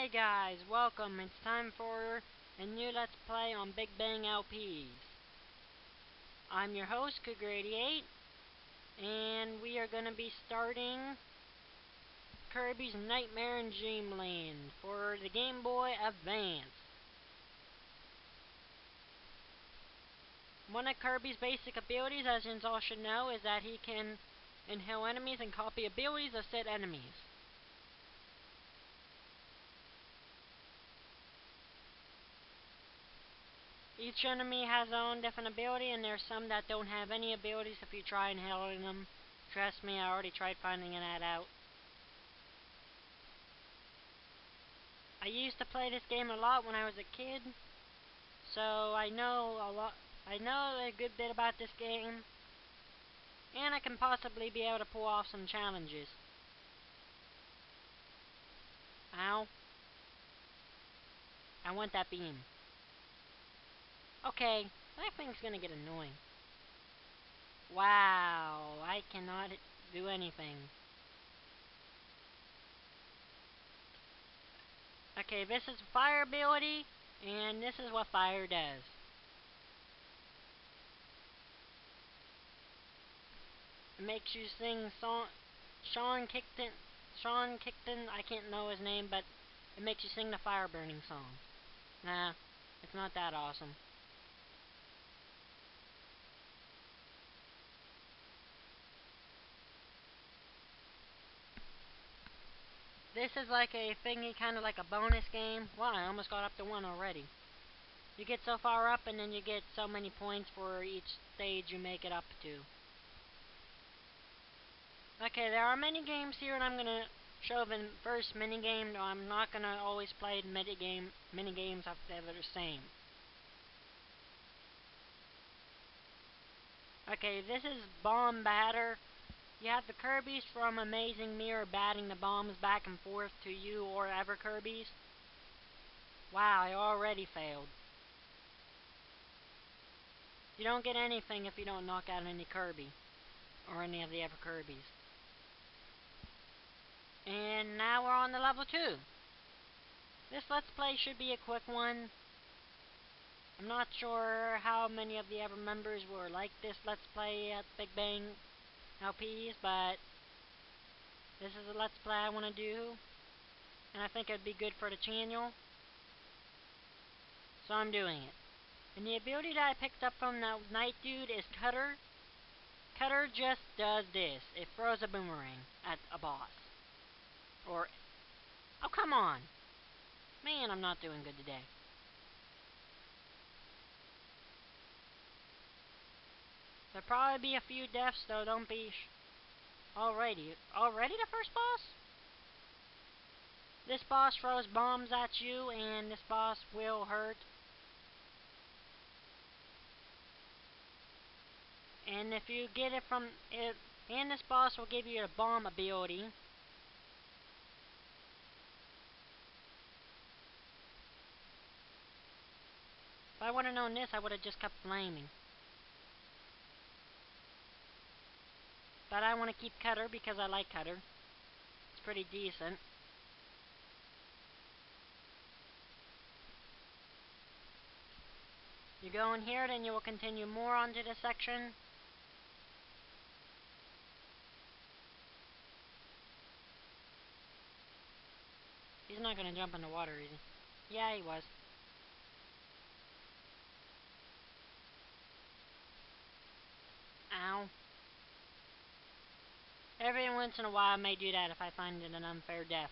Hey guys, welcome. It's time for a new Let's Play on BigBangLps. I'm your host, Cougar88, and we are going to be starting Kirby's Nightmare in Dreamland for the Game Boy Advance. One of Kirby's basic abilities, as you all should know, is that he can inhale enemies and copy abilities of said enemies. Each enemy has their own different ability, and there's some that don't have any abilities if you try inhaling them. Trust me, I already tried finding that out. I used to play this game a lot when I was a kid, so I know a good bit about this game, and I can possibly be able to pull off some challenges. Ow. I want that beam. Okay, that thing's gonna get annoying. Wow, I cannot do anything. Okay, this is fire ability, and this is what fire does. It makes you sing Sean Kickton, I can't know his name, but it makes you sing the fire burning song. Nah, it's not that awesome. This is like a thingy, kind of like a bonus game. Wow, I almost got up to 1 already. You get so far up, and then you get so many points for each stage you make it up to. Okay, there are many games here, and I'm gonna show the first minigame. I'm not gonna always play the minigames if they're the same. Okay, this is Bomb Batter. You have the Kirbys from Amazing Mirror batting the bombs back and forth to you or ever Kirbys. Wow, I already failed. You don't get anything if you don't knock out any Kirby, or any of the ever Kirbys. And now we're on to level 2. This Let's Play should be a quick one. I'm not sure how many of the ever members were like this Let's Play at BigBangLps, but this is a Let's Play I want to do, and I think it'd be good for the channel, so I'm doing it. And the ability that I picked up from that Knight dude is Cutter. Cutter just does this. It throws a boomerang at a boss. Or, oh come on! Man, I'm not doing good today. There'll probably be a few deaths, though. Don't be already the first boss? This boss throws bombs at you, and this boss will hurt. And if you get it from it, and this boss will give you a bomb ability. If I would have known this, I would have just kept flaming. But I want to keep Cutter because I like Cutter. It's pretty decent. You go in here, then you will continue more onto this section. He's not going to jump in the water, is he? Yeah, he was. Ow. Every once in a while I may do that if I find it an unfair death.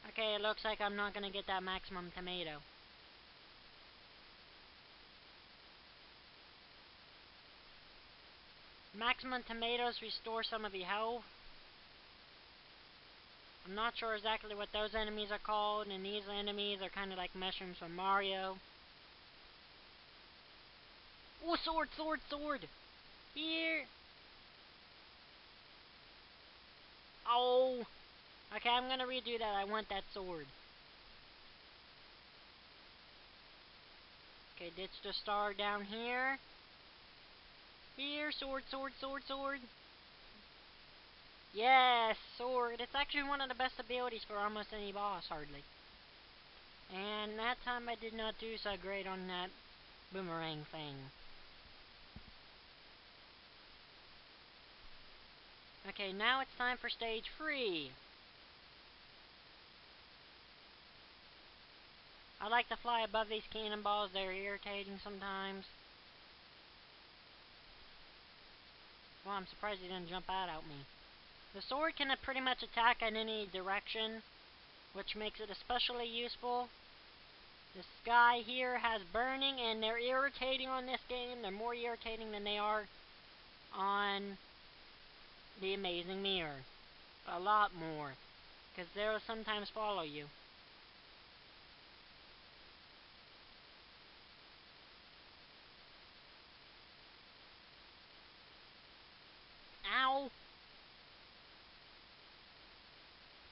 Okay, it looks like I'm not going to get that maximum tomato. Maximum tomatoes restore some of the health. I'm not sure exactly what those enemies are called, and these enemies are kind of like mushrooms from Mario. Oh, sword, sword, sword! Here! Oh! Okay, I'm gonna redo that. I want that sword. Okay, ditch the star down here. Here, sword, sword, sword, sword. Yes, sword. It's actually one of the best abilities for almost any boss, hardly. And that time I did not do so great on that boomerang thing. Okay, now it's time for stage 3. I like to fly above these cannonballs. They're irritating sometimes. Well, I'm surprised he didn't jump out at me. The sword can pretty much attack in any direction, which makes it especially useful. This guy here has burning, and they're irritating on this game. They're more irritating than they are on the amazing mirror. A lot more, because they'll sometimes follow you. Ow!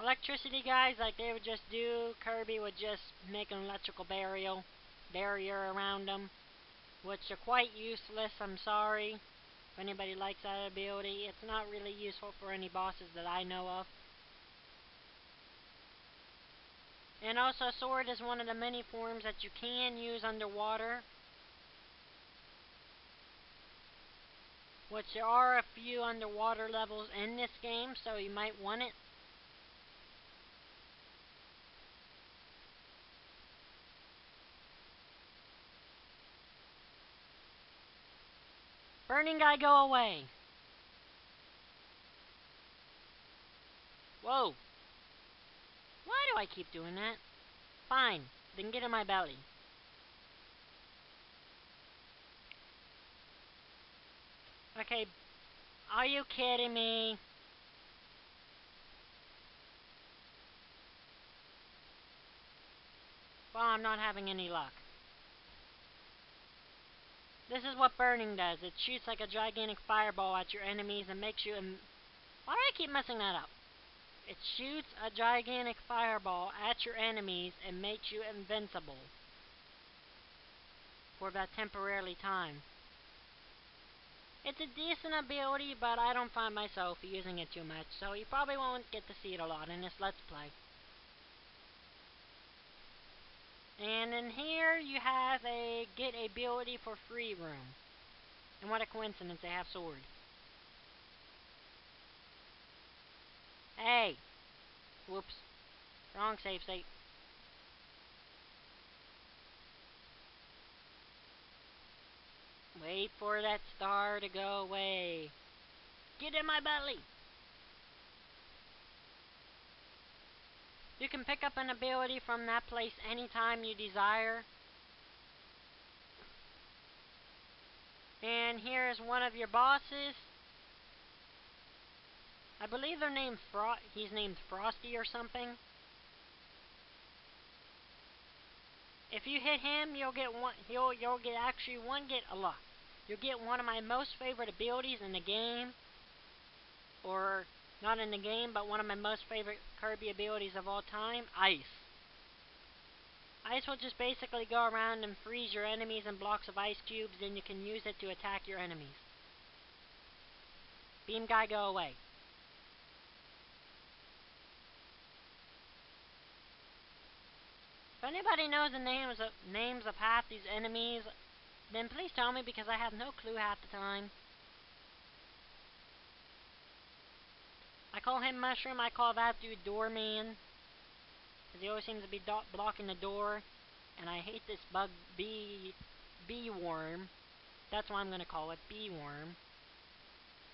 Electricity guys, like they would just do, Kirby would just make an electrical barrier around them, which are quite useless, I'm sorry. If anybody likes that ability, it's not really useful for any bosses that I know of. And also, sword is one of the many forms that you can use underwater, which there are a few underwater levels in this game, so you might want it. Burning guy, go away! Whoa! Why do I keep doing that? Fine, then get in my belly. Okay, are you kidding me? Well, I'm not having any luck. This is what burning does. It shoots like a gigantic fireball at your enemies and makes you... Why do I keep messing that up? It shoots a gigantic fireball at your enemies and makes you invincible for that temporarily time. It's a decent ability, but I don't find myself using it too much, so you probably won't get to see it a lot in this Let's Play. And in here, you have a get ability for free room. And what a coincidence, they have sword. Hey! Whoops. Wrong save state. Wait for that star to go away. Get in my belly! You can pick up an ability from that place anytime you desire. And here is one of your bosses. I believe they're named he's named Frosty or something. If you hit him, you'll get one. You'll get actually a lot. You'll get one of my most favorite abilities in the game, or not in the game, but one of my most favorite Kirby abilities of all time: Ice. Ice will just basically go around and freeze your enemies in blocks of ice cubes, then you can use it to attack your enemies. Beam guy, go away. If anybody knows the names of half these enemies, then please tell me, because I have no clue half the time. I call him Mushroom, I call that dude Doorman, because he always seems to be blocking the door, and I hate this bug, bee worm. That's what I'm going to call it, bee worm.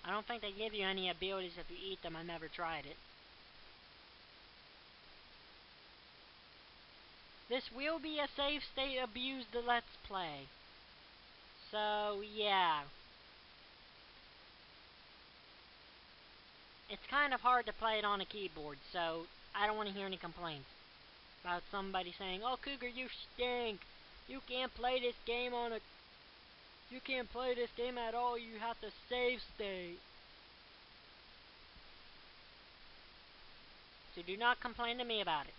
I don't think they give you any abilities if you eat them, I never tried it. This will be a safe state abuse the Let's Play. So, yeah. It's kind of hard to play it on a keyboard, so I don't want to hear any complaints about somebody saying, "Oh, Cougar, you stink. You can't play this game You can't play this game at all. You have to save state." So do not complain to me about it.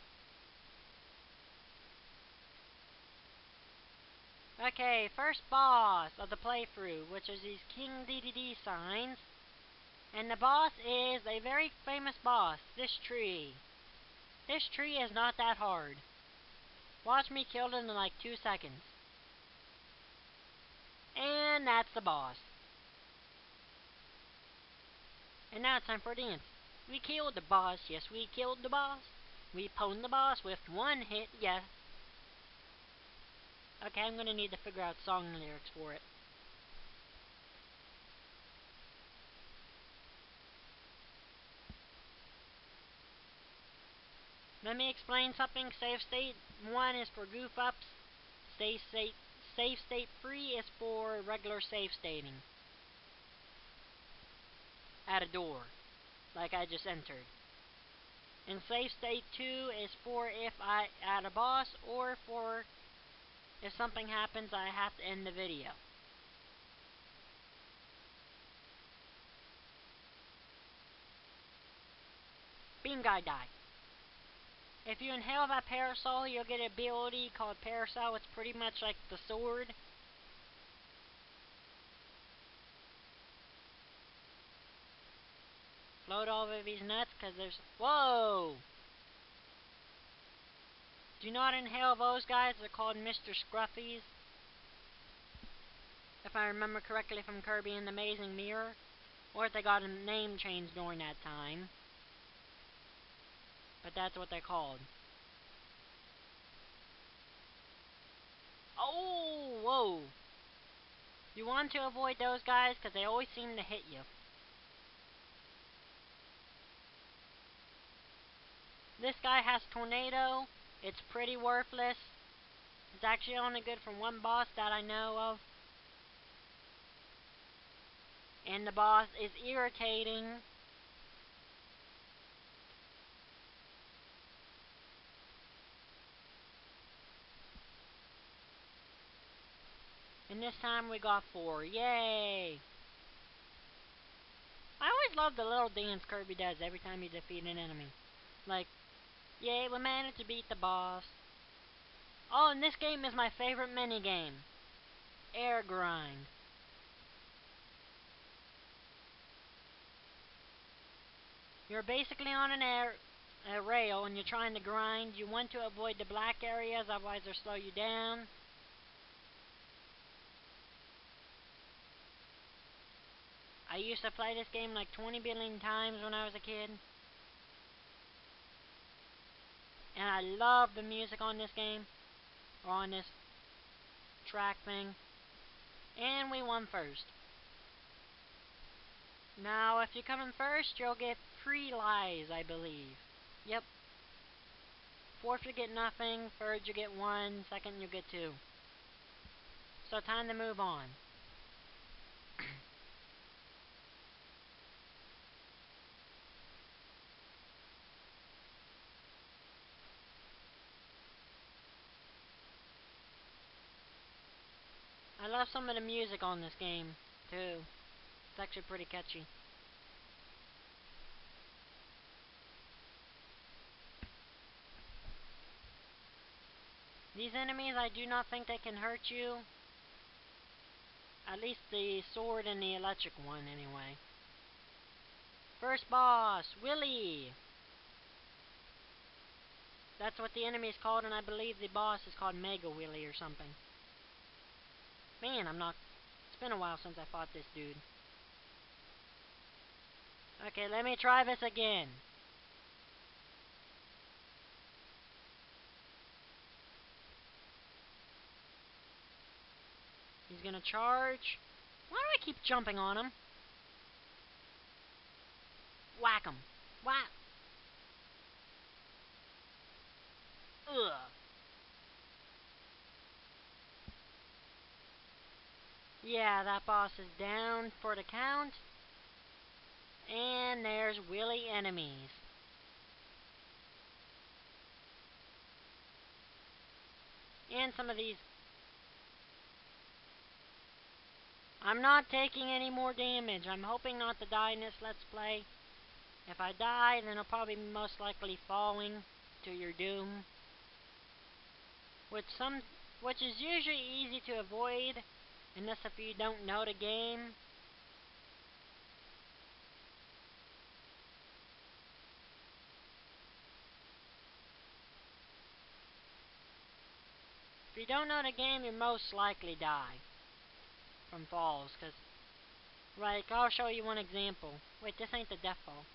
Okay, first boss of the playthrough, which is these King DDD signs. And the boss is a very famous boss, this tree. This tree is not that hard. Watch me kill it in like 2 seconds. And that's the boss. And now it's time for a dance. We killed the boss, yes we killed the boss. We pwned the boss with 1 hit, yes. Okay, I'm gonna need to figure out song lyrics for it. Let me explain something. Save state 1 is for goof ups. Save state 3 is for regular save stating. At a door, like I just entered. And save state 2 is for if I add a boss, or for if something happens I have to end the video. Beam guy die. If you inhale that parasol, you'll get an ability called Parasol. It's pretty much like the sword. Float over these nuts, cause there's... Whoa! Do not inhale those guys. They're called Mr. Scruffies. If I remember correctly from Kirby and the Amazing Mirror. Or if they got a name change during that time. But that's what they're called. Oh, whoa! You want to avoid those guys, because they always seem to hit you. This guy has Tornado. It's pretty worthless. It's actually only good for 1 boss that I know of. And the boss is irritating. And this time we got 4. Yay! I always love the little dance Kirby does every time you defeat an enemy. Like, yay, we managed to beat the boss. Oh, and this game is my favorite minigame. Air grind. You're basically on a rail and you're trying to grind. You want to avoid the black areas, otherwise they'll slow you down. I used to play this game like 20 billion times when I was a kid. And I love the music on this game. Or on this track thing. And we won first. Now, if you come in first, you'll get 3 lives, I believe. Yep. 4th, you get nothing. 3rd, you get 1. 2nd, you get 2. So, time to move on. I love some of the music on this game, too. It's actually pretty catchy. These enemies, I do not think they can hurt you. At least the sword and the electric one, anyway. First boss, Willy! That's what the enemy is called, and I believe the boss is called Mega Willy or something. Man, it's been a while since I fought this dude. Okay, let me try this again. He's gonna charge. Why do I keep jumping on him? Whack him. Whack. Ugh. Yeah, that boss is down for the count. And there's Willy enemies. And some of these. I'm not taking any more damage. I'm hoping not to die in this Let's Play. If I die, then I'll probably be most likely falling to your doom. Which which is usually easy to avoid, unless if you don't know the game. If you don't know the game, you most likely die from falls, cause, like, I'll show you one example. Wait, this ain't the death fall.